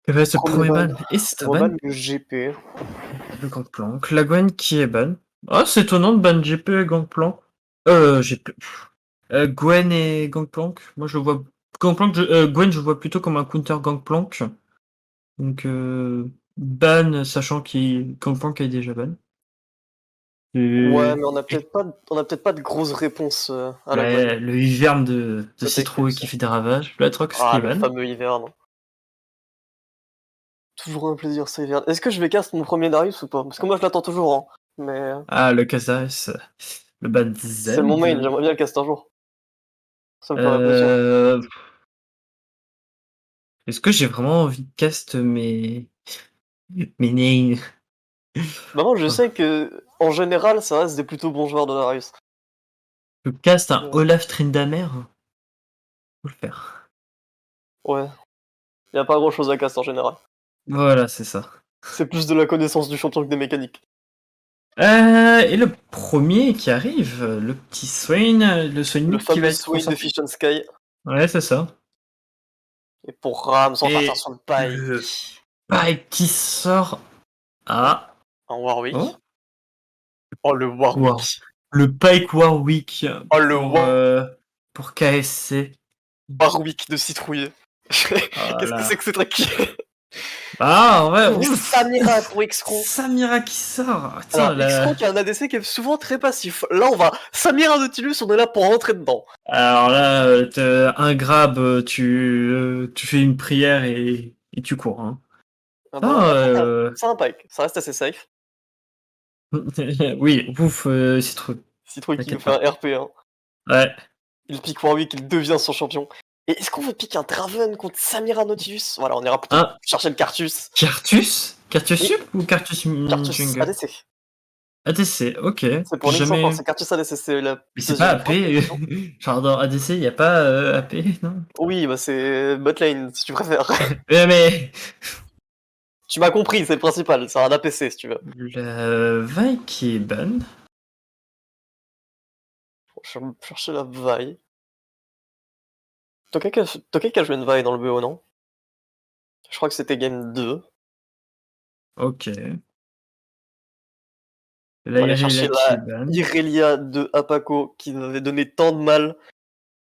Et bah, ce Premier premier ban. ban est On va ban ban. le GP. Le Gangplank. La Gwen qui est ban. Ah, c'est étonnant de ban GP et Gangplank. GP. Gwen et Gangplank. Moi, je vois. Gwen, je vois plutôt comme un counter Gangplank. Donc, ban, sachant qu'il Gangplank est déjà ban. Ouais, Et... mais on a peut-être pas de grosses réponses à la Gwen. Ouais, le hiverne de Côté Citrouille qui Crimson. fait des ravages. Le Atrox qui Ah, est le ban. fameux Hiverne. Toujours un plaisir, ce Hiverne. Est-ce que je vais cast mon premier Darius ou pas? Parce que moi, je l'attends toujours, hein. Mais Ah, le Kazaris. Le ban c'est mon main, Zed. j'aimerais bien le cast un jour. Ça me ferait plaisir. Euh... Est-ce que j'ai vraiment envie de cast mes nains? Bah moi, je sais que, en général, ça reste des plutôt bons joueurs de Darius. Je caste un Ouais. Olaf Tryndamere? Faut le faire. Ouais. Y a pas grand chose à cast en général. Voilà, c'est ça. C'est plus de la connaissance du champion que des mécaniques. Et le premier qui arrive, le petit Swain, le Le Sonic qui va fameux être Swain de ressorti. Fish and Sky. Ouais, c'est ça. Et pour Rams, on va faire Et sur le le Pike. Pike qui sort. Ah. Un Warwick. Oh. Oh, le Wow. Warwick. Le Pike Warwick Oh, le pour KSC. Warwick de citrouille. Oh Qu'est-ce que c'est là. que ce truc? Ah ouais, Ouh, ouf. Samira pour X-Cron. Samira qui sort. Alors, Tiens, X-Cron là. qui a un ADC qui est souvent très passif. Là, on va. Samira Nautilus, on est là pour rentrer dedans. Alors là, un grab, tu fais une prière et tu cours. Hein. Ah bah, Ah, c'est un Pike, ça reste assez safe. oui, ouf, c'est trop. Citrouille qui nous T'inquiète fait un pas. RP1. Ouais. Il pique Warwick, il devient son champion. Et est-ce qu'on veut piquer un Draven contre Samira Nautilus? Voilà, on ira plutôt Un chercher le Cartus. Cartus? Cartus Et Sup ou Cartus Cartus Jungle? ADC. ADC, ok. C'est pour J'ai Lynx encore, jamais. c'est Cartus ADC, c'est la Mais c'est pas deuxième fois. AP. Genre dans ADC, y a pas AP, non? Oui, bah c'est botlane, si tu préfères. Mais. Tu m'as compris, c'est le principal, c'est un APC si tu veux. Le Vi qui est ban. Je vais chercher la Vi. Tokek a joué une Vi dans le BO, non? Je crois que c'était game 2. Ok. On va La aller chercher Irelia qui est la ban. Irelia de Apako qui nous avait donné tant de mal.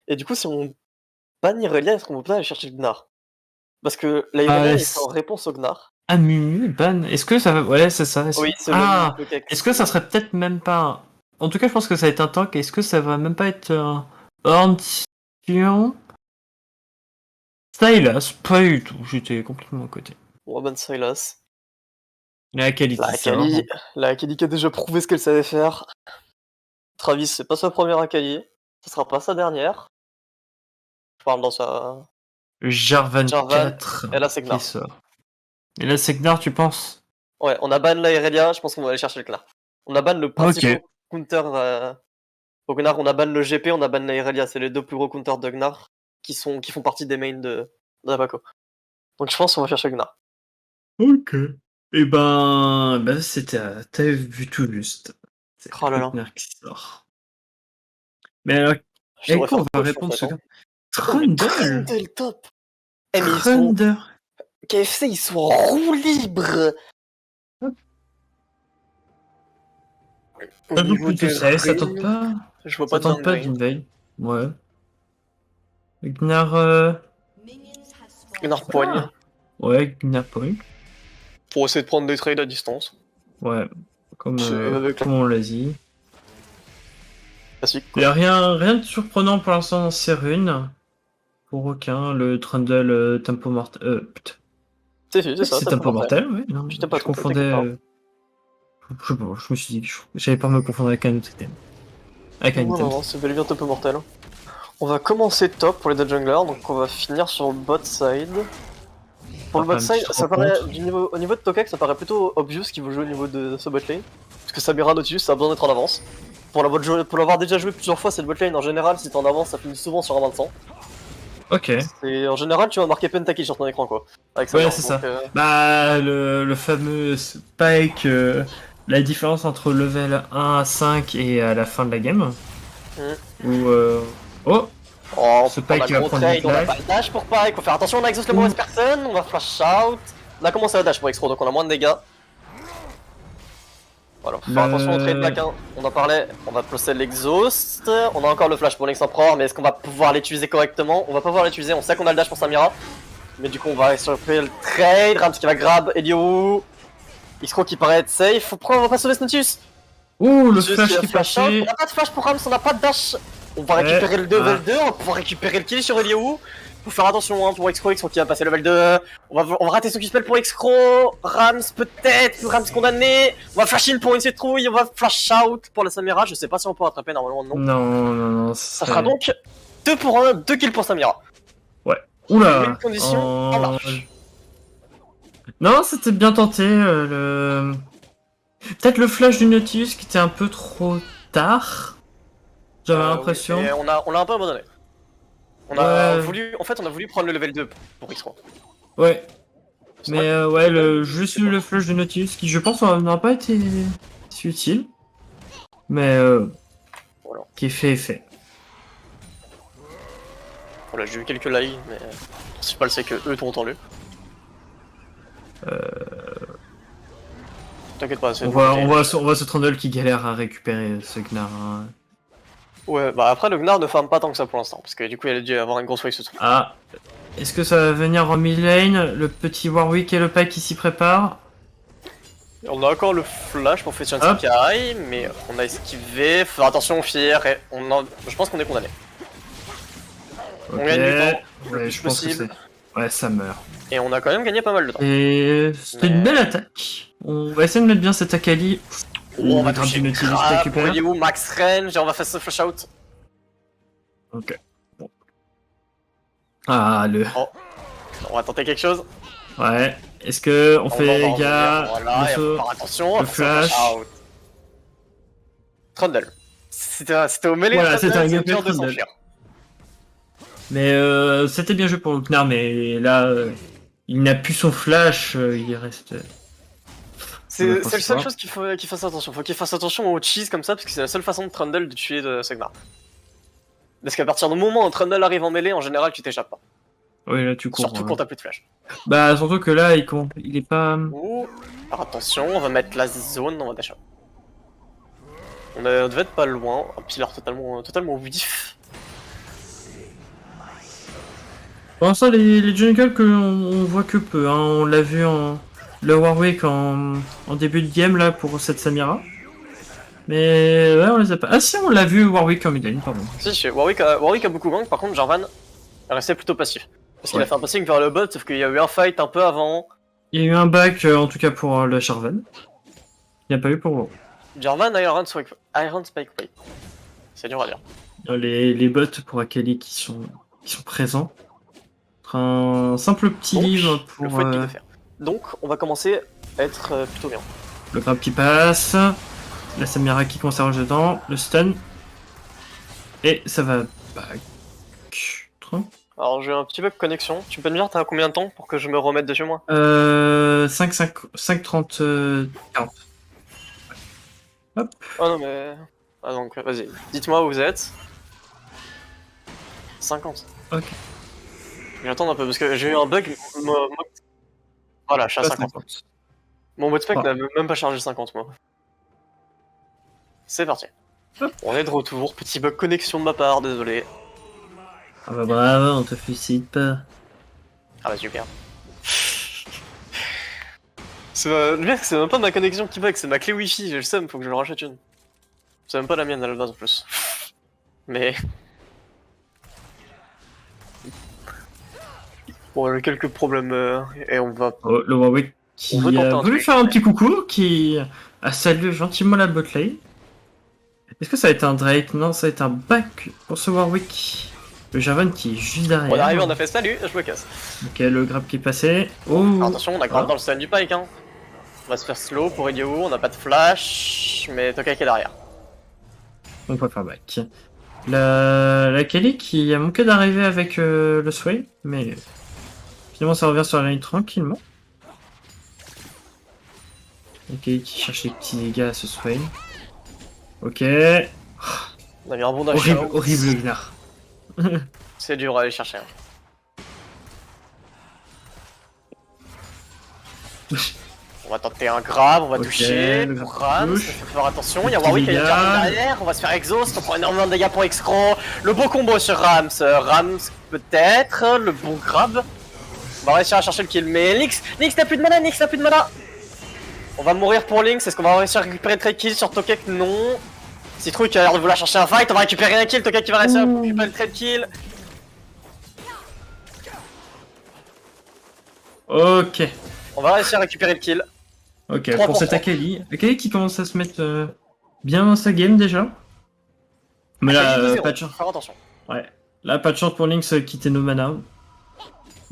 Et du coup, si on ban Irelia, est-ce qu'on peut pas aller chercher le Gnar? Parce que la Irelia est en réponse au Gnar. Ah, Mumu, ban. Est-ce que ça va. Ouais, c'est ça. Oui, c'est le Ah! Tokek. Est-ce que ça serait peut-être même pas. En tout cas, je pense que ça va être un tank. Est-ce que ça va même pas être un. Orntion? Stylas? Pas du tout. J'étais complètement à côté. On va ban Sylas. La Akali qui sort. La Akali qui a déjà prouvé ce qu'elle savait faire. Travis, c'est pas sa première Akali. Ce sera pas sa dernière. Je parle dans sa. Jarvan Jarvan, 4 et là c'est qui Gnar. sort. Et là, c'est Gnar, tu penses? Ouais, on a ban la Irelia, je pense qu'on va aller chercher le Gnar. On a ban le principal Ok. counter au Gnar, on a ban le GP, on a ban la Irelia, c'est les deux plus gros counters de Gnar qui font partie des mains de Dabako. Donc je pense qu'on va chercher le Gnar. Ok. Et ben c'était. T'avais vu tout juste. C'est Oh là le là. Gnar qui sort. Mais alors, Je et devrais quoi faire on va push en répondre fait. ce Hein. gars? Oh mais Trundle! Trundle top. Eh mais ils sont. Thunder! KFC ils sont en roue libre. Au Pas niveau beaucoup de des CS, ça tente rings, pas. je vois pas Ça de tente pas downgrade. d'invade. Ouais. Gnar. Gnar poigne. Ah. Ouais, Gnar point. Pour essayer de prendre des trades à distance. Ouais. Comme Avec on l'a dit. classique. Il y a rien de surprenant pour l'instant dans ces runes. Pour aucun. Le Trundle tempo mortel. Putain. C'est ça, C'est t'as pas tempo mortel. mortel, ouais. Non, Tu t'es pas je trompé, confondais. t'inquiète pas. Je sais pas, je me suis dit que j'allais pas me confondre avec un autre item. Avec un item. Non, c'est bel et bien top mortel. On va commencer top pour les dead junglers, donc on va finir sur le bot side. Pour le bot side, ça paraît, au niveau de Tokek, ça paraît plutôt obvious qu'il veut jouer au niveau de ce bot lane. Parce que Samira Nautilus, ça a besoin d'être en avance. Pour l'avoir déjà joué plusieurs fois, c'est le bot lane en général, si t'es en avance, ça finit souvent sur un 20 de sang. Ok. Et en général, tu vas marquer pentakill sur ton écran quoi. Avec Ouais, c'est ça. Bah, le fameux spike, la différence entre level 1 à 5 et à la fin de la game. Où, oh! Oh, Ce on Pike a qui va gros prendre trade, du on a flash. pas le dash pour Pike, faut faire attention, on a exhaust le mauvaise personne, on va flash out. On a commencé à dash pour X-Pro, donc on a moins de dégâts. Voilà, faut faire attention au trade back, hein. On en parlait, on va placer l'exhaust. On a encore le flash pour Lynx Emperor, mais est-ce qu'on va pouvoir l'utiliser correctement? On va pas pouvoir l'utiliser, on sait qu'on a le dash pour Samira. Mais du coup, on va surfer le trade. Rams qui va grab Elio. X-Pro qui paraît être safe. Faut prendre, on va pas sauver Snotus. Ouh, le Snotus flash va qui flash out. passait. On a pas de flash pour Rams, on a pas de dash. On va récupérer le level 2, on va pouvoir récupérer le kill sur Elio. Faut faire attention hein, pour X-Pro qui va passer level 2. On va rater son spell pour X-Pro. Rams peut-être, Rams condamné. On va flash in pour une citrouille, on va flash out pour la Samira. Je sais pas si on peut rattraper, normalement non. Non. Ça sera donc 2 pour 1, 2 kills pour Samira. Oula. Une condition en marche. Non, c'était bien tenté. Peut-être le flash du Nautilus qui était un peu trop tard. J'avais l'impression. Oui, on l'a un peu abandonné. On a voulu, en fait, on a voulu prendre le level 2 pour X3. Ouais. Mais ouais, juste le flash du Nautilus qui, je pense, n'aura pas été si utile. Mais voilà. Qui est fait est fait. Voilà, j'ai eu quelques likes, mais le principal c'est que eux t'ont entendu. T'inquiète pas, c'est on voit ce Trundle qui galère à récupérer ce Gnar. Hein. Ouais, bah après le Gnar ne farm pas tant que ça pour l'instant, parce que du coup il a dû avoir une grosse wave ce truc. Ah, est-ce que ça va venir en mid-lane? Le petit Warwick et le Pike qui s'y préparent. On a encore le flash pour Fetch Sky, mais on a esquivé, faut faire attention au fier, et je pense qu'on est condamné. Okay. On gagne du temps, le ouais, plus je pense possible. que ouais, ça meurt. Et on a quand même gagné pas mal de temps. Et c'était une belle attaque. On va essayer de mettre bien cette Akali. On va grave toucher du Nautilus récupère. où max range, et on va faire ce flash out. Ok. Bon. Ah, Oh. On va tenter quelque chose. Ouais. Est-ce que on fait les gars voilà, le saut, faire attention, le flash. Trundle. C'était au mêlée. Voilà, c'était un gameplay gameplay Trundle. Mais c'était bien joué pour le Gnar, mais là, il n'a plus son flash, il reste... C'est la seule chose qu'il fasse attention. Faut qu'il fasse attention aux cheese comme ça, parce que c'est la seule façon de Trundle de tuer ce Gnar. Parce qu'à partir du moment où Trundle arrive en mêlée, en général, tu t'échappes pas. Oui, là tu cours. Surtout quand t'as plus de flash. Bah, surtout que là, il est pas... Alors attention, on va mettre la zone, on va dash. On devait être pas loin, un pilar totalement vif. Pour l'instant, les jungles on voit que peu. Hein. On l'a vu le Warwick en début de game là pour cette Samira. Mais ouais, on les a pas. Ah si, on l'a vu Warwick en mid-lane, pardon. Si, Warwick a beaucoup gank, par contre Jarvan est resté plutôt passif. Parce qu'il a fait un passing vers le bot, sauf qu'il y a eu un fight un peu avant. Il y a eu un back en tout cas pour le Jarvan. Il n'y a pas eu pour Jarvan, Iron Spike Wave. C'est dur à dire. Les bots pour Akali qui sont présents. Un simple petit livre pour... Le faut être faire. Donc on va commencer à être plutôt bien. Le grab qui passe. La Samira qui commence à ranger dedans. Le stun. Et ça va back. Alors j'ai un petit bug de connexion. Tu peux me dire t'as combien de temps pour que je me remette dessus moi? 5, 30, 40. Hop. Oh non mais... Ah donc vas-y, dites-moi où vous êtes. 50. Ok. J'attends un peu parce que j'ai eu un bug. Voilà, je suis à 50. Mon mode spec n'a même pas chargé 50 moi. C'est parti. On est de retour, petit bug connexion de ma part, désolé. Ah bah bravo, on te félicite pas. Ah bah super. Le mec, c'est même pas ma connexion qui bug, c'est ma clé wifi, j'ai le seum, faut que je le rachète une. C'est même pas la mienne à la base en plus. Mais... Bon, j'ai quelques problèmes et on va... Oh, le Warwick qui a voulu faire un petit coucou, qui a salué gentiment la botlane. Est-ce que ça va être un Drake? Non, ça va être un back pour ce Warwick. Le Jarvan qui est juste derrière. On arrive, on a fait salut, je me casse. Ok, le grab qui est passé. Oh. Alors, attention, on a grave dans le stun du Pike. Hein. On va se faire slow pour Elio, on a pas de flash, mais Tokai qui est derrière. On peut faire back. La Kali qui a manqué d'arriver avec le Sway, mais finalement ça revient sur la ligne tranquillement. Ok, qui cherche les petits dégâts à ce Sway. Ok. On a mis un bon dash. Horrible Gnar. C'est dur à aller chercher. Hein. On va tenter un grave, on va toucher pour Rams, il faut faire attention, il y a Warwick qui a derrière, on va se faire exhaust, on prend énormément de dégâts pour Excro, le beau combo sur Rams, Rams peut-être, le bon grab, on va réussir à chercher le kill, mais Lynx n'a plus de mana, Lynx n'a plus de mana. On va mourir pour Lynx, est-ce qu'on va réussir à récupérer le trade kill sur Tokek? Non. Citrouille qui a l'air de vouloir chercher un fight, on va récupérer un kill, Tokek qui va réussir à récupérer le trade kill. Ok. On va réussir à récupérer le kill. Ok, pour cet Akali. Akali qui commence à se mettre bien dans sa game déjà. Mais là, pas de chance. Faire attention. Ouais. Là, pas de chance pour Lynx quitter nos mana.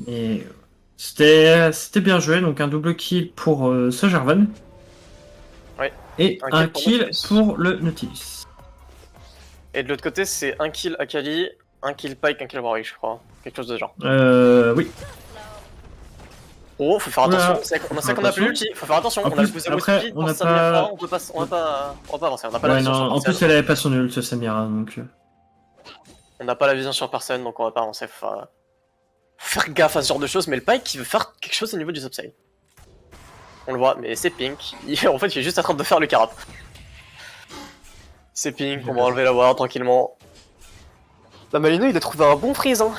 Et c'était bien joué, donc un double kill pour ce Jarvan. Ouais. Et un kill pour le Nautilus. Et de l'autre côté, c'est un kill Akali, un kill Pyke, un kill Warwick, je crois. Quelque chose de genre. Oui. Oh, faut faire attention, on sait qu'on a plus l'ulti, faut faire attention, on a le poussé ulti, on peut pas avancer, on n'a pas la vision sur personne. En plus, elle avait pas son ult, Samira, donc... On n'a pas la vision sur personne, donc on va pas avancer, faut faire gaffe à ce genre de choses, mais le Pyke qui veut faire quelque chose au niveau du subside. On le voit, mais c'est Pink, en fait il est juste en train de faire le carap. C'est Pink, on va enlever la ward tranquillement. La Malino il a trouvé un bon freeze, hein.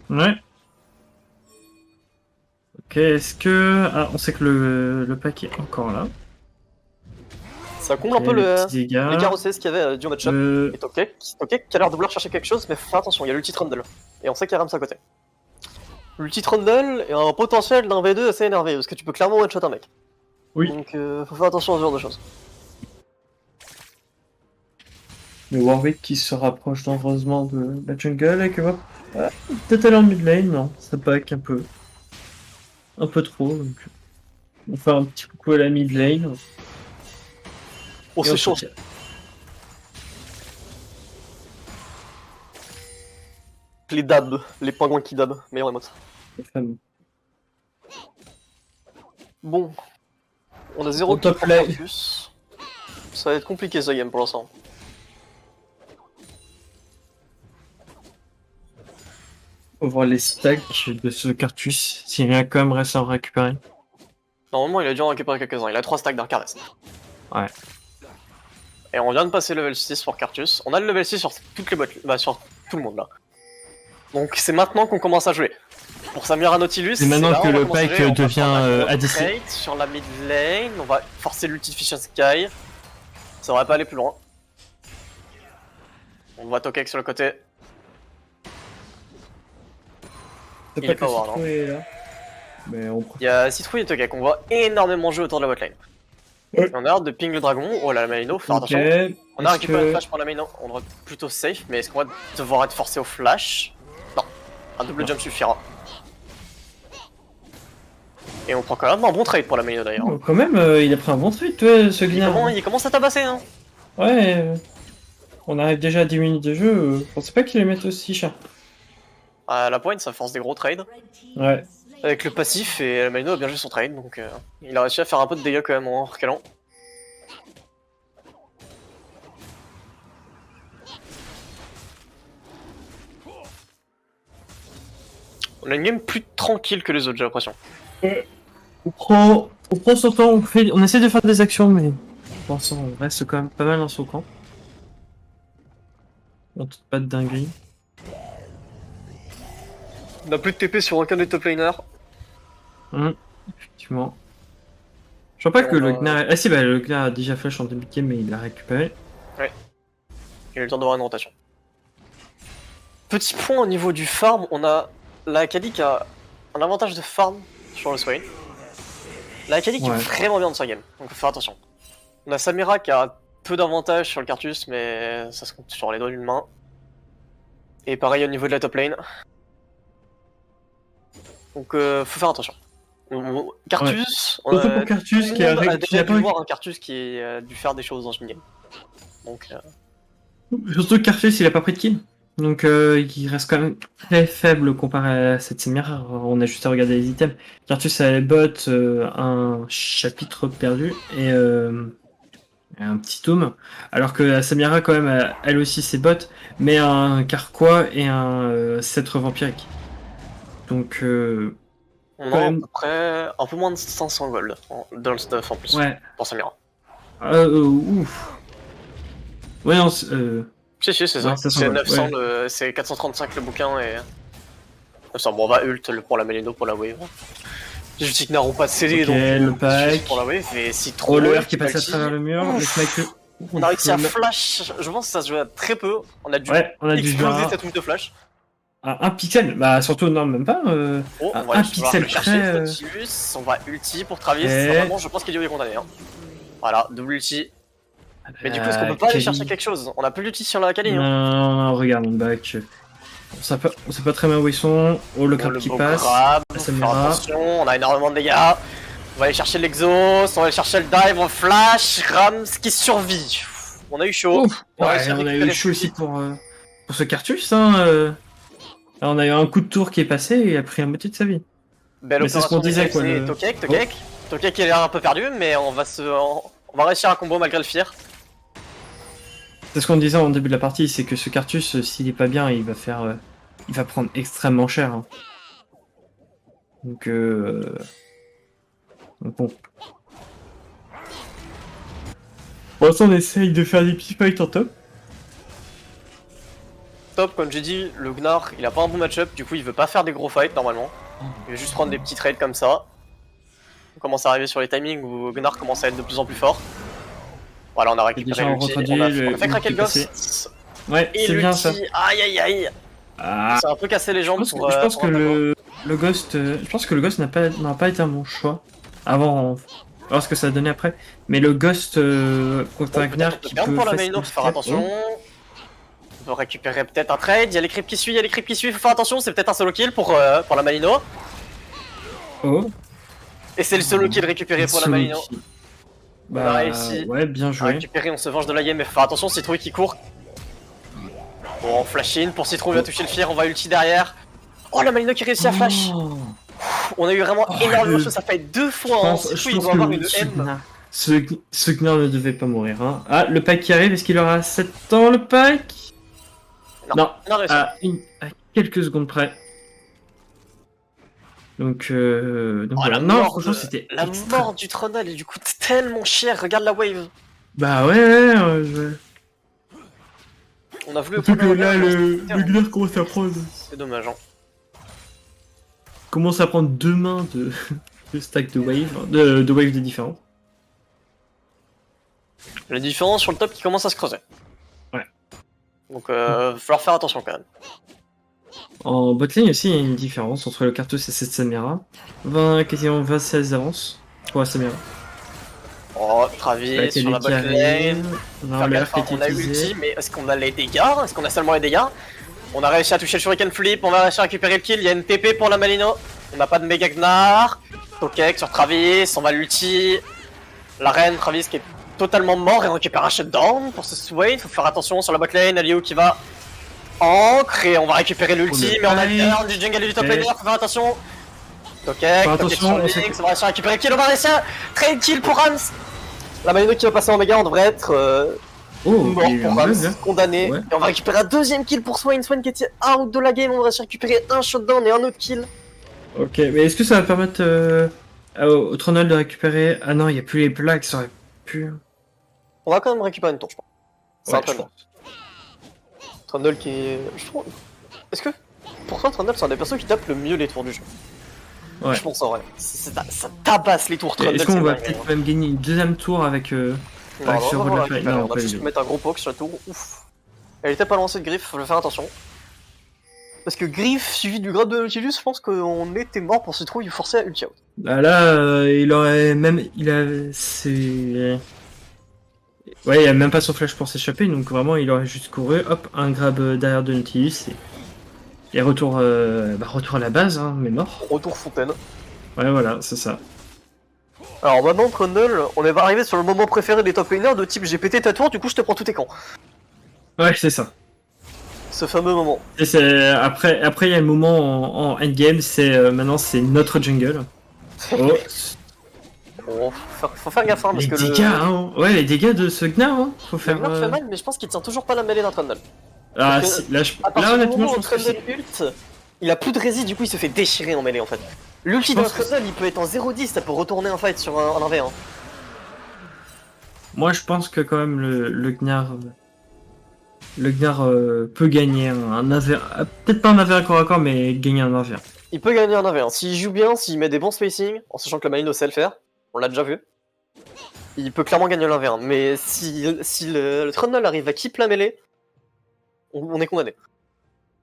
Ouais. Ok, est-ce que... Ah, on sait que le pack est encore là. Ça comble un peu l'écart OCS qu'il y avait du match-up. Et Tokek qui a l'air de vouloir chercher quelque chose, mais faut faire attention, il y a l'ulti Trundle. Et on sait qu'il y a Rams à côté. L'ulti Trundle est un potentiel d'un V2 assez énervé, parce que tu peux clairement one-shot un mec. Oui. Donc faut faire attention à ce genre de choses. Le Warwick qui se rapproche dangereusement de la jungle et que... peut-être aller en mid lane, non, ça pack un peu trop, donc on va faire un petit coucou à la mid lane. Oh, c'est chaud. Les dabs, les pingouins qui dabs, meilleur émote. Bon, on a 0 top lane. Ça va être compliqué ce game pour l'instant. Faut voir les stacks de ce Cartus, s'il y a quand même reste à en récupérer. Normalement, il a dû en récupérer quelques-uns. Il a 3 stacks d'Arcades. Ouais. Et on vient de passer level 6 pour Cartus. On a le level 6 sur toutes les bots, sur tout le monde là. Donc c'est maintenant qu'on commence à jouer. Pour Samira Nautilus, c'est maintenant que le Pyke devient ADC. Sur la mid lane, on va forcer l'ulti de Fission Sky. Ça devrait pas aller plus loin. On voit Tokek sur le côté. Il est pas ward, hein. Mais il y a Citrouille et Tokek, on voit énormément jouer autour de la botlane. Ouais. On a hâte de ping le dragon. Oh là, la Malino, faut faire attention. On a récupéré le flash pour la Malino, on devrait être plutôt safe, mais est-ce qu'on va devoir être forcé au flash? Non, un double jump suffira. Et on prend quand même un bon trade pour la Malino d'ailleurs. Quand même, il a pris un bon trade, toi, ce Gnar. Il commence à tabasser, hein. Ouais, on arrive déjà à 10 minutes de jeu, je pensais pas qu'il allait mettre aussi cher. À la pointe, ça force des gros trades. Ouais. Avec le passif, et Malino a bien joué son trade, donc il a réussi à faire un peu de dégâts quand même en recalant. On a une game plus tranquille que les autres, j'ai l'impression. On prend son temps, on essaie de faire des actions, mais pour l'instant on reste quand même pas mal dans son camp. On tente pas de dinguerie. On n'a plus de TP sur aucun des top laners. Effectivement. Je vois pas que le Gnar... Ah si, bah le Gnar a déjà flash en début de game, mais il l'a récupéré. Ouais. Il a eu le temps d'avoir une rotation. Petit point au niveau du farm, on a la Akali qui a un avantage de farm sur le Swain. La Akali qui est vraiment bien dans sa game, donc faut faire attention. On a Samira qui a peu d'avantages sur le Cartus, mais ça se compte sur les doigts d'une main. Et pareil au niveau de la top lane. Donc faut faire attention. Cartus, on a... pour Cartus qui a déjà dû voir un Cartus qui a dû faire des choses dans une game. Donc surtout que Cartus il a pas pris de kill. Donc il reste quand même très faible comparé à cette Samira. On a juste à regarder les items. Cartus a les bots, un chapitre perdu et un petit tome. Alors que Samira, quand même, elle aussi ses bots, mais un Carquois et un sceptre vampirique. Donc, On quand a à même, peu près un peu moins de 500 gold dans le stuff en plus, ouais. pour Samira. Ouf. Ouais, non, Si, c'est ça. non, ça C'est s'envole, 900, ouais. c'est 435 le bouquin et. 900. Bon, on va ult pour la Melino pour la wave. Les Jutik n'auront pas de CD Ok, donc le pack. pour la wave. Et si trop. Oh, le R qui est passé à travers le mur. Le sniper. On a réussi à flash. Je pense que ça se jouait à très peu. On a dû exploser jouer cette ult de flash. un pixel. Bah, surtout, non, même pas. Oh, on va un le pixel chercher. près. Nautilus. On va ulti pour Travis. Et... Normalement, je pense qu'Elio est condamné. Hein. Voilà, double ulti. Mais du coup, est-ce qu'on peut pas aller chercher quelque chose? On a plus d'ulti sur la Kali. Hein. Non, regarde, on back. On sait pas très bien où ils sont. Oh, le crabe qui passe. Attention, on a énormément de dégâts. On va aller chercher l'exos, on va aller chercher le dive, on flash, Rams qui survit. On a eu chaud. On a eu chaud aussi pour ce Cartus. Hein, Là, on a eu un coup de tour qui est passé et il a pris un moitié de sa vie. Belle c'est ce qu'on disait, quoi. Tokek, il est un peu perdu, mais on va réussir un combo malgré le fear. C'est ce qu'on disait en début de la partie, c'est que ce Cartus, s'il est pas bien, il va prendre extrêmement cher. Hein. Donc bon. Pour l'instant, on essaye de faire des petits fights en top. Top, comme j'ai dit, le Gnar, il a pas un bon match-up, du coup il veut pas faire des gros fights normalement. Il veut juste prendre des petits trades comme ça. On commence à arriver sur les timings où Gnar commence à être de plus en plus fort. Voilà, on a récupéré l'ulti, on a fait craquer le Ghost. Ouais, c'est bien ça. Aïe aïe aïe. Ça a un peu cassé les jambes je pense que le Ghost, n'a pas été un bon choix. Avant, voir ce que ça a donné après. Mais le Ghost contre un Gnar qui peut pour la Melino, faut faire attention. On peut récupérer peut-être un trade, il y a les creeps qui suivent, faut faire attention, c'est peut-être un solo kill pour la Malino. Oh. Et c'est le solo kill récupéré pour la Malino. Bah, on a réussi bien joué. À récupérer, on se venge de la game, mais faut faire attention, Citrouille qui court. Bon, on flash in pour Citrouille, va toucher le fear, on va ulti derrière. Oh, la Malino qui réussit à flash. On a eu vraiment énormément de choses, ça fait 2 fois, hein. Citrouille, il doit avoir une M. Ce Gnar ne devait pas mourir. Hein. Ah, le pack qui arrive, est-ce qu'il aura 7 ans le pack? Non, à quelques secondes près. Donc voilà. Non, franchement, c'était. La mort du Trundle est du coup tellement cher. Regarde la wave. Bah ouais. On a voulu. Surtout que là, le Gnar commence à prendre. C'est dommage. Hein. Commence à prendre 2 mains de stack de wave, de wave des différents. La différence sur le top qui commence à se creuser. Ouais. Donc, va falloir faire attention quand même. En botlane aussi, il y a une différence entre le Cartus et cette Samira. Quasiment 26 d'avance pour la Samira. Oh, Travis sur la botlane. On a ulti, mais est-ce qu'on a les dégâts? Est-ce qu'on a seulement les dégâts? On a réussi à toucher le Shuriken Flip, on va réussir à récupérer le kill. Il y a une TP pour la Malino. On n'a pas de méga Gnar. Tokek sur Travis, on va l'ulti. La reine, Travis qui est totalement mort et on récupère un shutdown pour ce Swain. Faut faire attention sur la botlane. Alio qui va ancre et on va récupérer l'ulti, mais on a le du jungle et du top laner. Faut faire attention. Tokek sur Lynx, on va réussir à récupérer le kill. On va réussir à trade kill pour Rams. La Malino qui va passer en méga, on devrait être mort pour Rams, condamné. Ouais. Et on va récupérer un deuxième kill pour Swain. Swain qui était out de la game. On va récupérer un shutdown et un autre kill. Ok, mais est-ce que ça va permettre au Trundle de récupérer... Ah non, il n'y a plus les plaques, ça aurait pu... On va quand même récupérer une tour, je pense. C'est un peu Trundle qui est... Je trouve... Est-ce que... Pour toi, Trundle, c'est un des persos qui tape le mieux les tours du jeu. Ouais. Je pense en vrai. Ça tabasse les tours Trundle. Est-ce qu'on va peut-être même gagner une deuxième tour avec ce rôle là? On va juste mettre un gros poke sur la tour. Ouf. Elle était pas lancée de griffe, faut faire attention. Parce que griffe suivi du grade de Nautilus, je pense qu'on était mort pour ce trou, il forçait à ulti out. Bah là, il aurait même... Ouais, il a même pas son flash pour s'échapper, donc vraiment il aurait juste couru, hop, un grab derrière de Nautilus et retour, retour à la base, hein, mais mort. Retour fontaine. Ouais, voilà, c'est ça. Alors maintenant, Trundle, on est arrivé sur le moment préféré des top laners de type j'ai pété ta tour, du coup je te prends tous tes camps. Ouais, c'est ça. Ce fameux moment. Et après il y a le moment en endgame, c'est maintenant c'est notre jungle. Oh. Oh, faut faire gaffe, hein, parce Les que dégâts, hein. Ouais, les dégâts de ce Gnar, hein. Faut le faire. Gnar fait mal, mais je pense qu'il tient toujours pas la mêlée d'un Trundle. Ah, Parce que, si, là, à partir là, du honnêtement, moment je où pense que Trundle c'est. ult, il a plus de résist, du coup il se fait déchirer en mêlée en fait. L'ulti Je d'un pense que Trundle, il peut être en 0-10, ça peut retourner un fight sur un 1v1. Moi, je pense que quand même le Gnar. Le Gnar peut gagner un AV1. Peut-être pas un AV1 corps à corps, mais gagner un AV1. Il peut gagner un 1v1. S'il joue bien, s'il met des bons spacing, en sachant que la Malino sait le faire, on l'a déjà vu, il peut clairement gagner le 1v1. Mais si le Trundle arrive à keep la mêlée, on est condamné.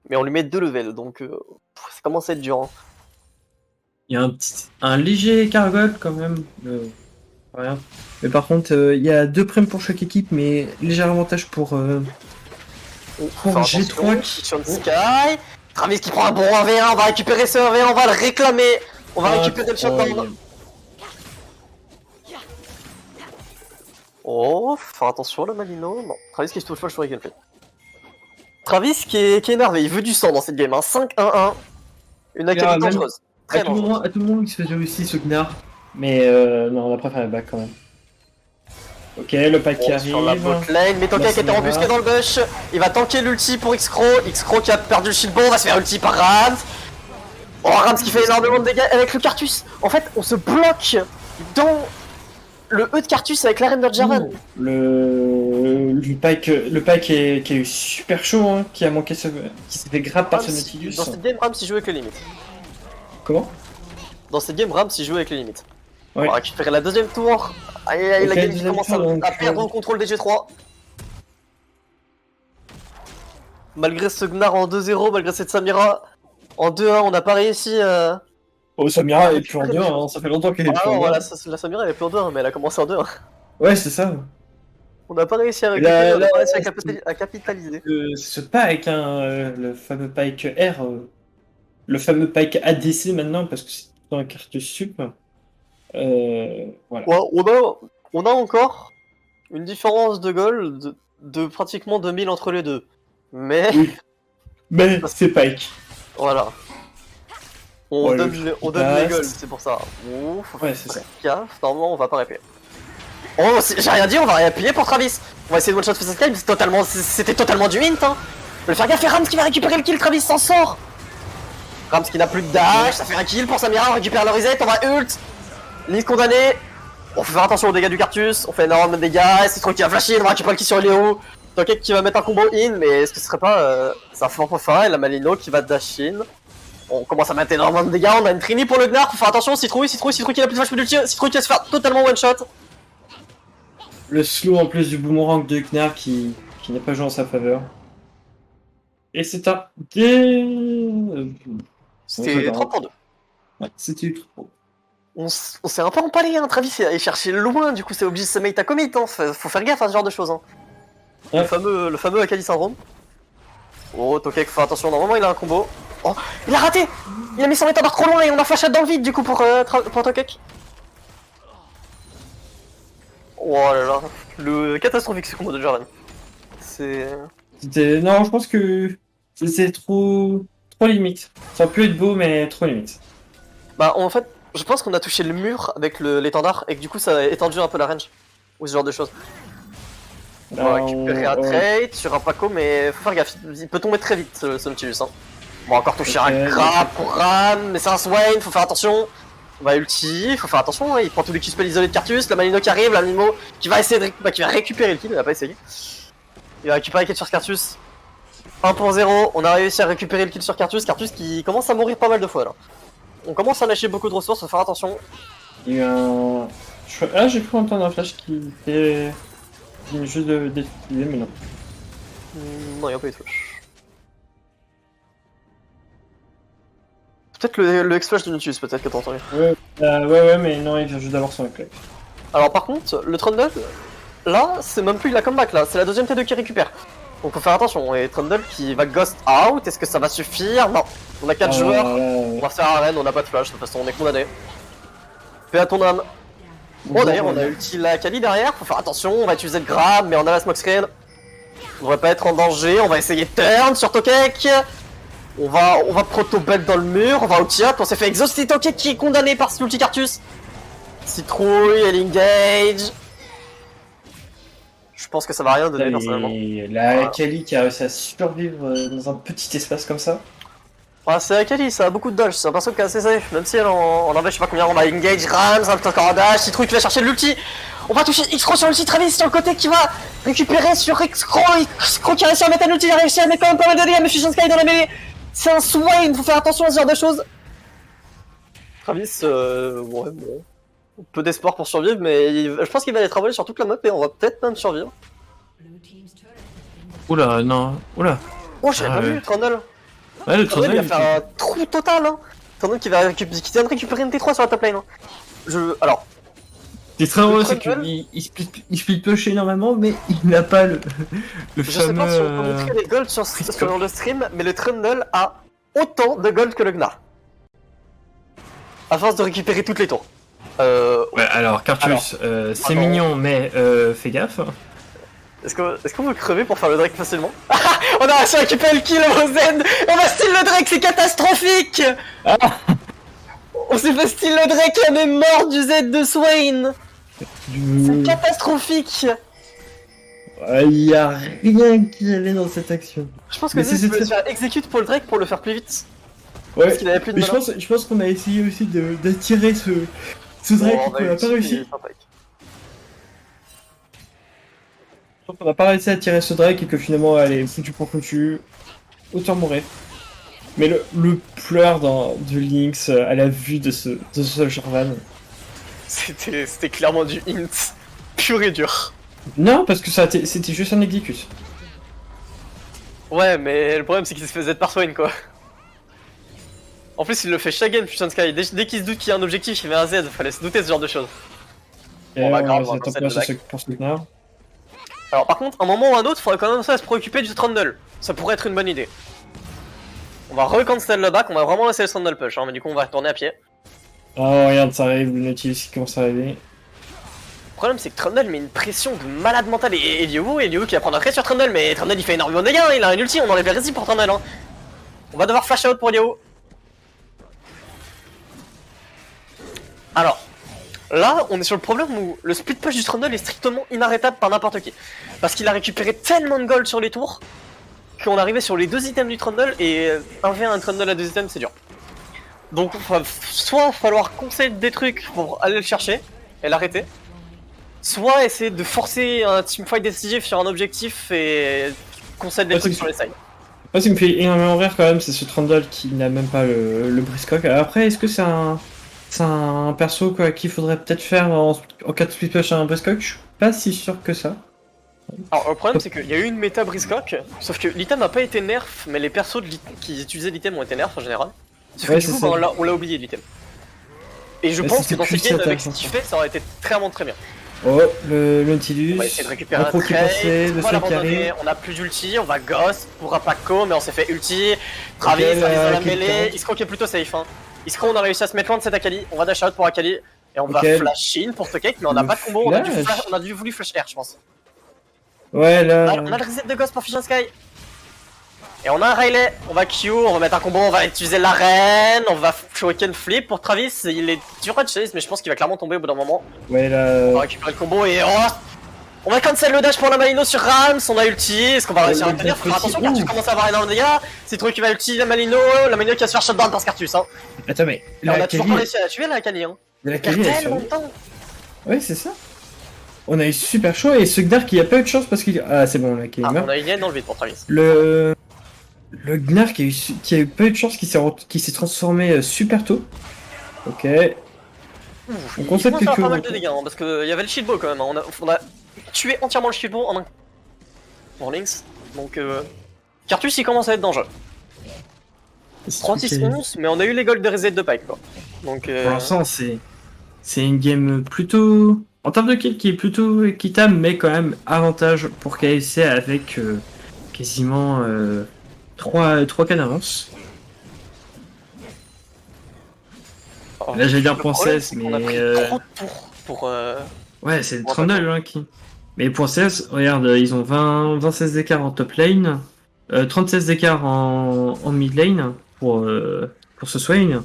Mais on lui met 2 levels, donc ça commence à être dur. Hein. Il y a un léger cargot quand même. Rien. Mais par contre, il y a 2 primes pour chaque équipe, mais léger avantage pour G3 qui. Sur Sky. Travis qui prend un bon 1v1, on va récupérer ce 1v1, on va le réclamer. On va récupérer le shutdown. Oh, faut faire attention le Malino. Non, Travis qui se touche pas le shuriken fait. Travis qui est énervé, il veut du sang dans cette game. Hein. 5-1-1. Une attaque dangereuse. Très dangereuse. À tout le monde, il se faisait aussi ce Gnar. Mais non, on a préféré back quand même. Ok, le pack qui arrive. Sur la bot lane, mais Tokek était embusqué dans le bush. Il va tanker l'ulti pour X-Crow. X-Crow qui a perdu le shield, bon, va se faire ulti par Rams. Oh, Rams qui fait énormément de dégâts avec le Cartus. En fait, on se bloque dans le E de Cartus avec l'arène de Jarvan. Le pack qui a eu super chaud, hein, qui a manqué qui s'est fait grave par ce Nautilus. Dans cette game, Rams il joue avec les limites. Comment? Dans cette game, Rams il joue avec les limites. Ouais. On va récupérer la deuxième tour. Aïe aïe, la game qui commence à perdre le contrôle des G3. Malgré ce Gnar en 2-0, malgré cette Samira en 2-1, on n'a pas réussi à... Oh, Samira est plus en 2-1, hein, ça fait longtemps qu'elle est plus en 2-1. Voilà, la Samira elle est plus en 2-1, mais elle a commencé en 2-1. Ouais, c'est ça. On n'a pas réussi à récupérer, on n'a pas réussi à capitaliser. Ce pack, hein, le fameux pack R, le fameux pack ADC maintenant, parce que c'est dans la carte sup. Voilà. Ouais, on a encore une différence de gold de pratiquement 2000 entre les deux. Mais... Oui. Mais c'est pack. Voilà. On Ouais, donne les golds, c'est pour ça. Faut ouais, c'est ça. Gaffe, normalement on va pas répayer. Oh, j'ai rien dit, on va réappuyer pour Travis. On va essayer de one-shot face Sky, mais c'était totalement du hint. Hein. Je vais faire gaffe, et Rams qui va récupérer le kill, Travis s'en sort. Rams qui n'a plus de dash, ça fait un kill pour Samira, on récupère le reset, on va ult. Lise condamné. On fait faire attention aux dégâts du Cartus, on fait énormément de dégâts, c'est trop qui va flasher, on va récupérer le kill sur Léo. Tokek qui va mettre un combo in, mais est-ce que ce serait pas c'est un fort profile et la Malino qui va dash in. On commence à mettre énormément de dégâts, on a une Trini pour le Gnar, faut faire attention, Citrouille qui a plus de flash d'ulti, Citrouille qui va se faire totalement one shot. Le slow en plus du boomerang de Gnar qui n'a pas joué en sa faveur. Et c'est un C'était 3 pour 2. Ouais, c'était trop. On s'est un peu empalé, hein. Travis est allé chercher loin, du coup c'est obligé de se mettre à commit, hein. Faut faire gaffe à ce genre de choses. Hein. Ouais. Le fameux Akali syndrome. Oh, Tokek, faut faire attention, normalement il a un combo. Oh, il a raté. Il a mis son étendard trop loin et on a flash out dans le vide du coup pour Tokek. Oh là là, le catastrophique ce combo de Jarvan. Non, je pense que c'est trop limite. Ça peut être beau, mais trop limite. Bah en fait, je pense qu'on a touché le mur avec l'étendard et que du coup ça a étendu un peu la range. Ou ce genre de choses. On va récupérer un trade sur un Paco, mais faut faire gaffe, il peut tomber très vite ce Nautilus. Hein. On va encore toucher un grab pour Ram, mais c'est un Swain, faut faire attention. On va ulti, faut faire attention, hein. Il prend tous les Q-spells isolés de Cartus, la Malino qui arrive, la Mimo qui va essayer qui va récupérer le kill, il a pas essayé. Il va récupérer le kill sur Cartus. 1.0, on a réussi à récupérer le kill sur Cartus, Cartus qui commence à mourir pas mal de fois là. On commence à lâcher beaucoup de ressources, faut faire attention. Il y a eu un... Ah, j'ai cru entendre un flash qui était... juste d'utiliser, mais non. Non, il n'y a pas eu de flash. Peut-être le X-Flash de Nautilus, peut-être que t'as entendu. Ouais, mais non, il vient juste d'avoir son éclat. Alors par contre, le Trundle, là, c'est même plus la comeback là, c'est la deuxième T2 qui récupère. Donc faut faire attention, et Trundle qui va ghost out, est-ce que ça va suffire? Non, on a 4 joueurs, on va faire arène, on n'a pas de flash, de toute façon on est condamné. Fais à ton âme. Bon d'ailleurs on a ulti la Kali derrière, faut faire attention, on va utiliser le grab, mais on a la smoke screen. On devrait pas être en danger, on va essayer de turn sur Tokek. On va proto-belt dans le mur, on va ulti up, on s'est fait exhauster Tokek qui est condamné par ce ulti Cartus. Citrouille, elle engage. Je pense que ça va rien donner personnellement. Et la Akali qui a réussi à survivre dans un petit espace comme ça. Ouais, c'est Akali, ça a beaucoup de dodge, c'est un perso qui est assez safe, même si elle en avait je sais pas combien, on va engage, Rams, un petit encore un dash, Citrouille qui va chercher l'ulti. On va toucher X-Crow sur l'ulti, Travis sur le côté qui va récupérer sur X-Crow, X-Crow qui a réussi à mettre un ulti, il a réussi à mettre quand même pas mal de dégâts, mais Fusion Sky dans la mêlée. C'est un Swain, faut faire attention à ce genre de choses. Travis, ouais, bon. Peu d'espoir pour survivre, mais je pense qu'il va aller travailler sur toute la map et on va peut-être même survivre. Oula, non, oula. Oh, j'avais pas vu, Trundle. Ouais, le Trundle, il va Trundle, faire un trou total, hein. Trundle qui vient de récupérer une T3 sur la top lane. Hein. Alors, c'est très drôle, c'est Trundle, qu'il split push énormément, mais il n'a pas le je sais pas si on peut montrer les golds sur le stream, mais le Trundle a autant de gold que le Gnar. À force de récupérer toutes les tours. Ouais, alors, Cartus, c'est mignon, mais fais gaffe. Est-ce qu'on veut crever pour faire le Drake facilement? On a réussi à récupérer le kill au Z. On va steal le Drake, c'est catastrophique. On s'est fait steal le Drake, la même mort du Z de Swain. C'est catastrophique. Il y a rien qui allait dans cette action. Je pense que Z peut se faire execute pour le Drake pour le faire plus vite. Ouais, parce qu'il avait plus de mais je pense qu'on a essayé aussi d'attirer ce Drake et qu'on n'a pas réussi. On n'a pas réussi à tirer ce Drake et que finalement elle est foutu pour foutu. Autant mourir. Mais le pleur de Lynx à la vue de ce Jarvan. C'était clairement du int pur et dur. Non, parce que c'était juste un exécute. Ouais, mais le problème c'est qu'il se fait Z par Swain quoi. En plus, il le fait chaque game, Fusion Sky. Dès qu'il se doute qu'il y a un objectif, il met un Z. Fallait se douter de ce genre de choses. Et on va grave, on va pour ce Gnar. Alors par contre, un moment ou un autre, il faudrait quand même ça se préoccuper du Trundle. Ça pourrait être une bonne idée. On va recancel le back, on va vraiment laisser le Trundle push, hein, mais du coup on va retourner à pied. Oh regarde, ça arrive, le Nautilus qui commence à arriver. Le problème c'est que Trundle met une pression de malade mental et Elio qui va prendre un trait sur Trundle, mais Trundle il fait énormément de dégâts, hein, il a un ulti, on enlève les résils pour Trundle. Hein. On va devoir flash out pour Elio. Alors, là on est sur le problème où le split push du Trundle est strictement inarrêtable par n'importe qui. Parce qu'il a récupéré tellement de gold sur les tours qu'on arrivait sur les deux items du Trundle et 1v1 un Trundle à deux items c'est dur. Donc soit il va falloir conseiller des trucs pour aller le chercher et l'arrêter, soit essayer de forcer un teamfight décisif sur un objectif et conseiller des trucs sur les sides. Moi ce qui me fait énormément rire quand même c'est ce Trundle qui n'a même pas le briscock. Après est-ce que c'est un perso qu'il faudrait peut-être faire en cas de split push à un briscock? Je suis pas si sûr que ça. Alors le problème c'est qu'il y a eu une méta briscock, sauf que l'item n'a pas été nerf, mais les persos qui utilisaient l'item ont été nerfs en général. Sauf que du coup on l'a oublié l'item. Et je pense que dans cette game avec ce qu'il fait ça aurait été très bien. Oh le Nautilus, on va essayer de récupérer un trade, le seul qui arrive. On a plus d'ulti, on va Ghost pour Apako mais on s'est fait ulti. Travis okay, dans la mêlée, Iscro qui est plutôt safe hein. Iscro on a réussi à se mettre loin de cette Akali, on va dash out pour Akali et on va flash in pour Tokek mais on n'a pas de combo, on a dû voulu flash air je pense. Ouais là... On a le reset de Ghost pour Fusion Sky. Et on a un Riley, on va Q, on va mettre un combo, on va utiliser l'arène, on va shuriken flip pour Travis, il est dur à chase mais je pense qu'il va clairement tomber au bout d'un moment. Ouais là... On va récupérer le combo et on va cancel le dash pour la Malino sur Rams, on a ulti, est-ce qu'on va réussir à tenir? Faut faire attention car tu commences à avoir énormément de dégâts. C'est trop qui va ulti la Malino qui va se faire shutdown par Scartus hein. Attends mais... on a toujours pas réussi à la tuer la Akali hein. La Akali elle tellement de temps. Ouais c'est ça. On a eu super chaud et ce Gnar qui a pas eu de chance parce qu'il... Ah c'est bon là qui est mort. On a une dans le vide pour Travis. Le Gnar qui a eu pas eu de chance qui s'est transformé super tôt. Ok. On concept faire pas mal de dégâts hein, parce qu'il y avait le shieldbow quand même. Hein. On a tué entièrement le shieldbow en un... Pour Lynx. Donc Cartus il commence à être dangereux. 3-6-11 mais on a eu les golds de reset de Pike quoi. Donc pour l'instant c'est une game plutôt... En termes de kill qui est plutôt équitable mais quand même avantage pour KFC avec quasiment 3K d'avance. Oh, là j'allais dire .16 mais... On a pris trop de tours pour... Ouais c'est le Trundle hein, qui... Mais .16, regarde, ils ont 20-16 d'écart en top lane, 36 d'écart en mid lane pour ce Swain.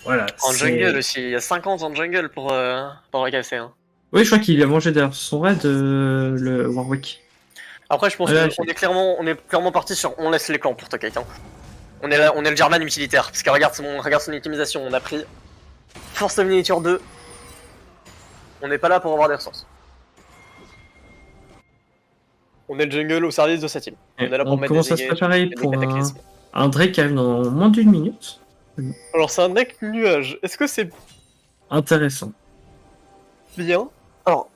Voilà. En jungle aussi, il y a 50 en jungle pour le KFC. Hein. Oui, je crois qu'il a mangé derrière son raid le Warwick. Après, je pense qu'on est clairement parti sur on laisse les clans pour Tokek. Hein. On est le German utilitaire, parce que regarde son optimisation, on a pris Force of Miniature 2. On n'est pas là pour avoir des ressources. On est le jungle au service de sa team. On est là pour mettre commence des à se préparer des pour cataclysmes. un Drake qui arrive dans moins d'une minute. Alors c'est un deck nuage, est-ce que c'est Intéressant. bien? Alors,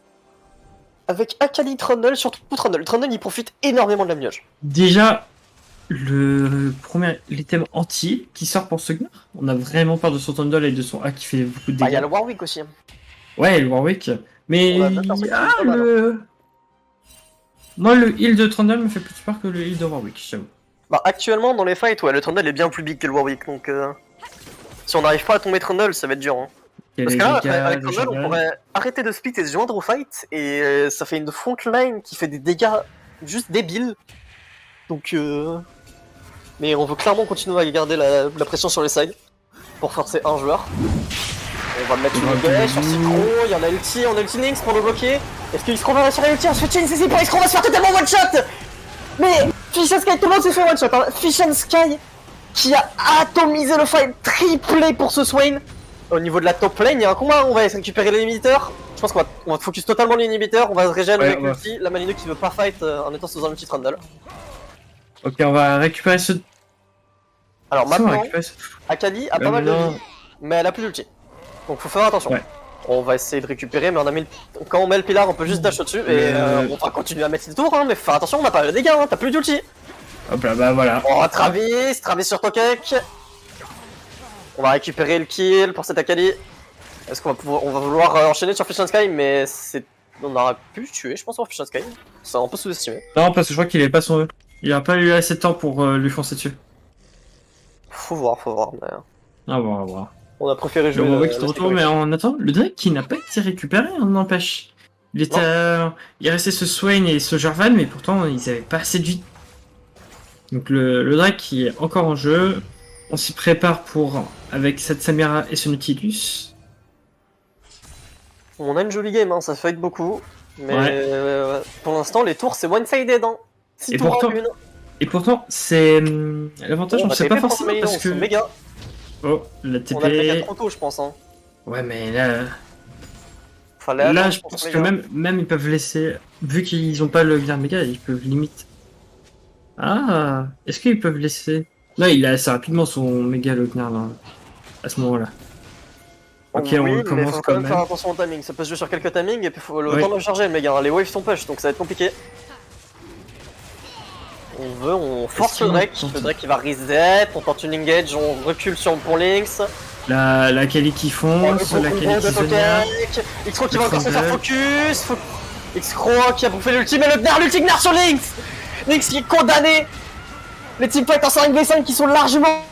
avec Akali Trundle, surtout Trundle. Trundle il profite énormément de la nuage. Déjà, l'item anti qui sort pour ce Gnar. On a vraiment peur de son Trundle et de son A qui fait beaucoup de dégâts. Il y a le Warwick aussi. Hein. Ouais, le Warwick. Mais le... Moi, le heal de Trundle me fait plus peur que le heal de Warwick, j'avoue. Bah, actuellement, dans les fights, ouais, le Trundle est bien plus big que le Warwick, donc si on n'arrive pas à tomber Trundle, ça va être dur. Hein. Parce que là, avec Trundle, on pourrait arrêter de split et se joindre au fight, et ça fait une front line qui fait des dégâts juste débiles. Donc, mais on veut clairement continuer à garder la pression sur les sides pour forcer un joueur. On va mettre une gueule sur Citron, il y en a ulti, on a ulti Lynx pour le bloquer. Est-ce que Iskro va réussir à ulti? On se fait chain CC pour Iskro, on va se faire totalement one shot. Mais Fish and Sky, tout le monde s'est fait one shot. Hein. Fish and Sky qui a atomisé le fight, triplé pour ce Swain. Au niveau de la top lane, il y a un combat, on va récupérer l'inhibiteur. Je pense qu'on va focus totalement l'inhibiteur, on va se régénérer avec l'ulti. La Malino qui veut pas fight en étant sous un ulti Trundle. Ok, on va récupérer ce... Alors maintenant, Akali a pas mal de vie, mais elle a plus d'ulti. Donc faut faire attention. Ouais. On va essayer de récupérer, mais on a mis quand on met le pilar, on peut juste dash au-dessus et on va continuer à mettre des tours, hein, mais faut faire attention, on a pas de dégâts, hein, t'as plus d'ulti. Hop là, bah voilà. On va Travis sur Tokek. On va récupérer le kill pour cet Akali. Est-ce qu'on va vouloir enchaîner sur Fish and Sky, mais on aurait pu tuer, je pense, sur Fish and Sky. C'est un peu sous-estimé. Non, parce que je crois qu'il avait pas son E. Il a pas eu assez de temps pour lui foncer dessus. Faut voir, mais... Ah bon, on va voir. On a préféré jouer. Le Warwick qui retourne, mais en attendant, le Drake qui n'a pas été récupéré, on n'empêche. Il restait ce Swain et ce Jarvan, mais pourtant ils avaient pas assez de vie. Donc le Drake qui est encore en jeu. On s'y prépare avec cette Samira et ce Nautilus. On a une jolie game, hein, ça fight beaucoup. Mais pour l'instant, les tours c'est one-sided. Hein. 6 tours en une. Et pourtant, c'est l'avantage, on ne sait pas forcément parce que. Méga. Oh, la TP. On a le trop tôt, je pense. Hein. Ouais, mais là. Là, je pense que même ils peuvent laisser. Vu qu'ils ont pas le Gnar méga, ils peuvent limite. Ah, est-ce qu'ils peuvent laisser. Là, il a assez rapidement son méga le Gnar là. À ce moment-là. Ok, oui, on commence mais faut quand même faire attention au timing. Ça peut se jouer sur quelques timings et puis faut le temps de recharger le méga. Hein. Les waves sont push donc ça va être compliqué. On force le Drake qui va reset, on tente une engage, on recule sur le pont Lynx. La Kali qui fonce, la Kali qui Zonia. X-Cro qui va encore se faire focus. X-Cro qui a bouffé l'ulti, mais l'ulti Gnar sur Lynx. Lynx qui est condamné. Les teamfights en 5v5 qui sont largement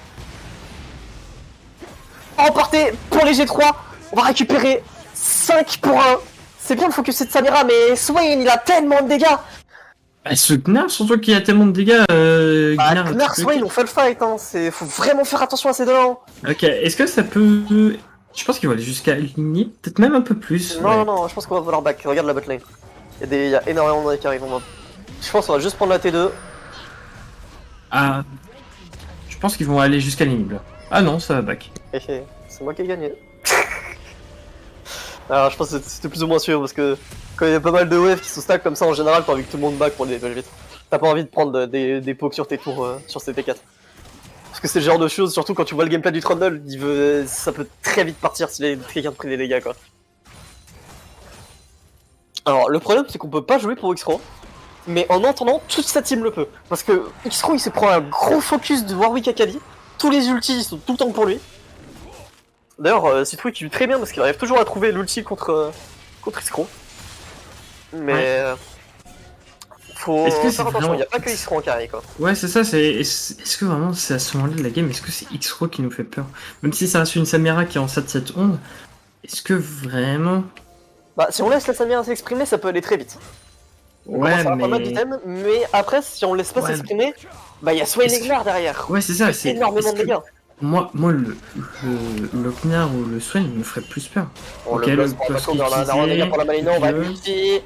remportés pour les G3. On va récupérer 5 pour 1. C'est bien de focuser de Samira, mais Swain il a tellement de dégâts. Bah, ce Gnar, surtout qu'il a tellement de dégâts. Gnar, Swain, on fait le fight, hein. Faut vraiment faire attention à ces deux. Hein. Ok, est-ce que ça peut. Je pense qu'il va aller jusqu'à ligner, peut-être même un peu plus. Non, je pense qu'on va vouloir back. Regarde la botlane. Il y a énormément de decks qui arrivent. Je pense qu'on va juste prendre la T2. Ah. Je pense qu'ils vont aller jusqu'à l'inhibe là. Ah non, ça va back. C'est moi qui ai gagné. Alors je pense que c'était plus ou moins sûr parce que quand il y a pas mal de waves qui sont stack comme ça en général, t'as envie que tout le monde back pour les dépêcher vite. T'as pas envie de prendre des pokes sur tes tours sur ces T4. Parce que c'est le genre de choses, surtout quand tu vois le gameplay du Trundle, ça peut très vite partir si quelqu'un te pris des dégâts quoi. Alors le problème c'est qu'on peut pas jouer pour X-Cro, mais en entendant toute sa team le peut. Parce que X-Cro il se prend un gros focus de Warwick Akali, tous les ultis sont tout le temps pour lui. D'ailleurs, Citrouille qui joue très bien parce qu'il arrive toujours à trouver l'ulti contre X-Cro. Mais faut faire attention, il n'y a pas que X-Cro en carré quoi. Ouais, c'est ça, est-ce que vraiment c'est à ce moment-là de la game, est-ce que c'est X-Cro qui nous fait peur? Même si ça reste une Samira qui est en 7-7-11, est-ce que vraiment. Bah, si on laisse la Samira s'exprimer, ça peut aller très vite. Ouais, mais... pas mal d'items, mais après, si on laisse pas s'exprimer, bah il y a Swain et Gnar derrière. Ouais, c'est ça, c'est énormément de dégâts. Moi le Knarr ou le Swain me ferait plus peur. Bon, Ok, le le boss, bon, boss on a un dégât pour la Malino, on va le- multi.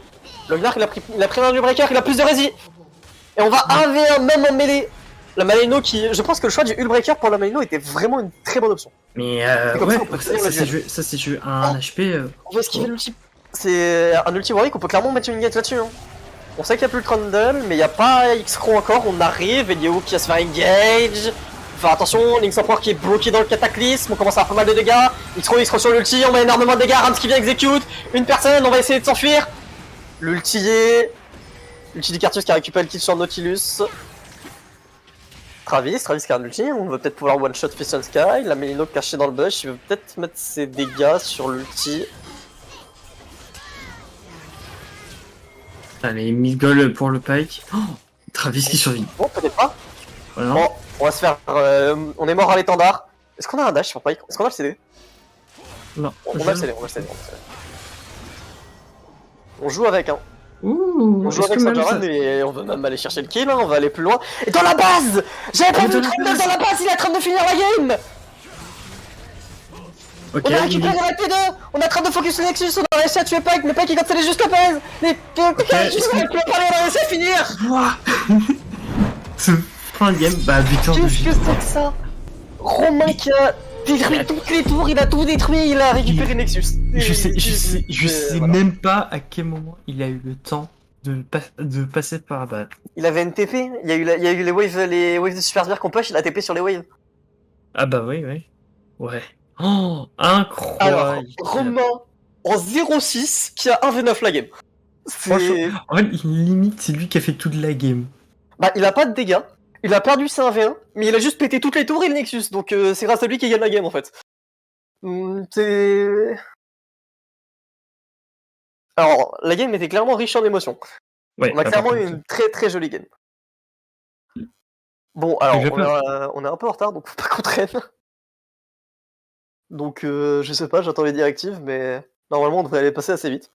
Le Gnark, il a pris un du breaker, il a plus de rési. Et on va 1v1 même en mêlée. La Malino qui. Je pense que le choix du Hullbreaker pour la Malino était vraiment une très bonne option. Mais Et comme ouais, ça, on peut tenir le duel. ça c'est joué à 1 HP. On va esquiver l'ulti. C'est un ulti Warwick, on peut clairement mettre une gate là-dessus. Hein. On sait qu'il n'y a plus le Trundle, mais il n'y a pas X-Cron encore. On arrive, et Yeo qui va se faire engage. Faire attention, Link's Emperor qui est bloqué dans le cataclysme. On commence à faire pas mal de dégâts. X-Cron sur l'ulti, on met énormément de dégâts. Rams qui vient execute. Une personne, on va essayer de s'enfuir. L'ulti du Cartus qui a récupéré le kill sur Nautilus. Travis qui a un ulti, on va peut-être pouvoir one-shot Fission Sky. La Melino cachée dans le bush, il veut peut-être mettre ses dégâts sur l'ulti. Allez, mid-goal pour le Pike. Oh, Travis qui survit. Bon, peut-être pas. Voilà. Bon, on va se faire. On est mort à l'étendard. Est-ce qu'on a un dash sur Pike? Est-ce qu'on a le CD? Non. On a le CD, on a le CD. On joue avec, hein. Ouh, On joue avec Saint-Germain, mais on veut même aller chercher le kill, hein. On va aller plus loin. Et dans la base! J'avais pas vu le Trundle dans la base, il est en train de finir la game! Ok, On a récupéré la P2! On est en train de focus sur Nexus, on a réussi à tuer Pike, mais Pike il continue jusqu'à Pez! Mais juste avec le palais, on a réussi à finir! Ouah. Fin de game, bah victoire de Qu'est-ce que c'est que ça? Romain qui a détruit toutes les tours, il a tout détruit, il a récupéré Nexus. Je sais voilà. même pas à quel moment il a eu le temps de passer par là. Il avait une TP, il y a eu les waves de Super Sbire qu'on push, il a TP sur les waves. Ah bah oui, oui. Ouais. Oh, incroyable. Alors, Romain en 0-6 qui a 1v9 la game. Franchement, en fait, limite, c'est lui qui a fait toute la game. Bah, il a pas de dégâts, il a perdu ses 1v1, mais il a juste pété toutes les tours et le Nexus, donc c'est grâce à lui qu'il gagne la game en fait. C'est... Alors, la game était clairement riche en émotions. Ouais, on a clairement eu une très très jolie game. Bon, alors, on est un peu en retard, donc faut pas qu'on traîne. Donc, je sais pas, j'attends les directives, mais normalement on devrait aller passer assez vite.